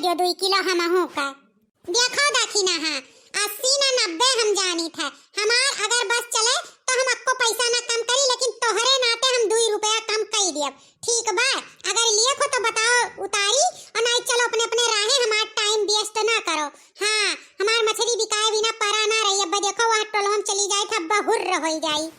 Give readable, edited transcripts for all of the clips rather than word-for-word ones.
दियो 2 किलो हमहू का। देखो देखी ना, हाँ 80 ना 90 हम जानी थे। हमार अगर बस चले तो हम आपको पैसा ना कम करी, लेकिन तोहरे नाते हम 2 रुपया कम कर दियब, ठीक बा? अगर लिए को तो बताओ उतारी, और नहीं चलो अपने अपने राहे, हमार टाइम वेस्ट ना करो। हाँ हमार मछली बिकाए बिना परा ना रही। अब देखो वहाँ टोलवा में चली जाए था बहुर हो जाई।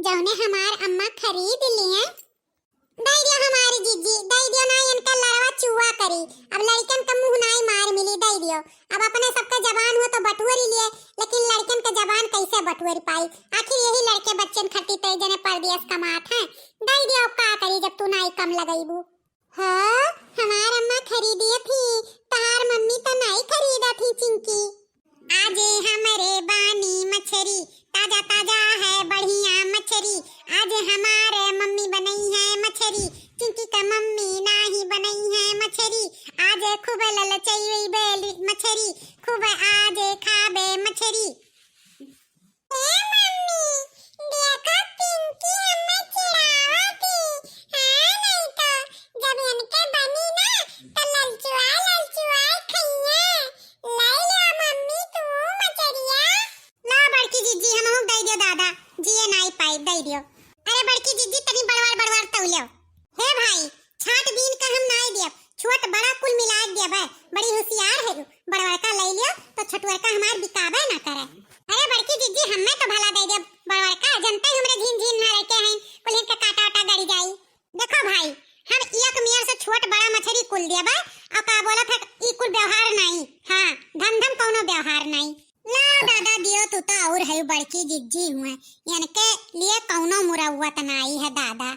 जौने हमार अम्मा खरीद लिए दई दियो हमारी जीजी, दई दियो ना, इनका लड़वा चुआ करी। अब लड़कन का मुंह नाई मार मिली, दई दियो। अब अपने सबका जबान हो तो बटुअरी लिए, लेकिन लड़कन का जबान कैसे बटुअरी पाई? आखिर यही लड़के बच्चन खट्टी तय जने परदेस कमात हैं। दई दियो, का करी जब तू नाई कम लगाईबू। हां हमार अम्मा खरीदी थी, तार मम्मी तो नहीं खरीदा थी चिंकी। आजे हमरे बानी मछरी, ताजा ताजा है बढ़िया मछरी। आज हमारे मम्मी बनाई है मछरी, चिंकी का मम्मी नाही बनाई है मछरी। आज खूब ललचई बेली मछरी, खूब आज खाबे मछरी। ए मम्मी देखो चिंकी हमें चिढ़ावती। हां नहीं तो जब इनके बनी ना तो ललचुआ खइया। लाई ला मम्मी तू मछरिया। ला बड़की जीजी हमहु दई दियो दादा, जिए नाई पाई दई दियो। अरे बड़की जीजी तनी बड़वार तौलियो। हे भाई छाट बीन का हम नाई दियब, छोट बड़ा कुल मिला दियब। बड़ी होशियार है, बड़वार का लई लियो तो छोटवार का हमार बिकाबे ना करे। अरे बड़की जीजी हमें तो भला दई दियब, बड़वार का जनता हमरे झिन ना रहते हैं, कुल के काटा गड़ी जाई। देखो भाई हम एक मियर से छोट बड़ा मछली कुल दियब, और का बोलत है ई कुल व्यवहार नहीं। हां धंधम कोनो व्यवहार नहीं। ला दादा दियो तू तो और है बड़की जिज्जी हुए, इनके लिए कौनो मुरव्वत नहीं है दादा।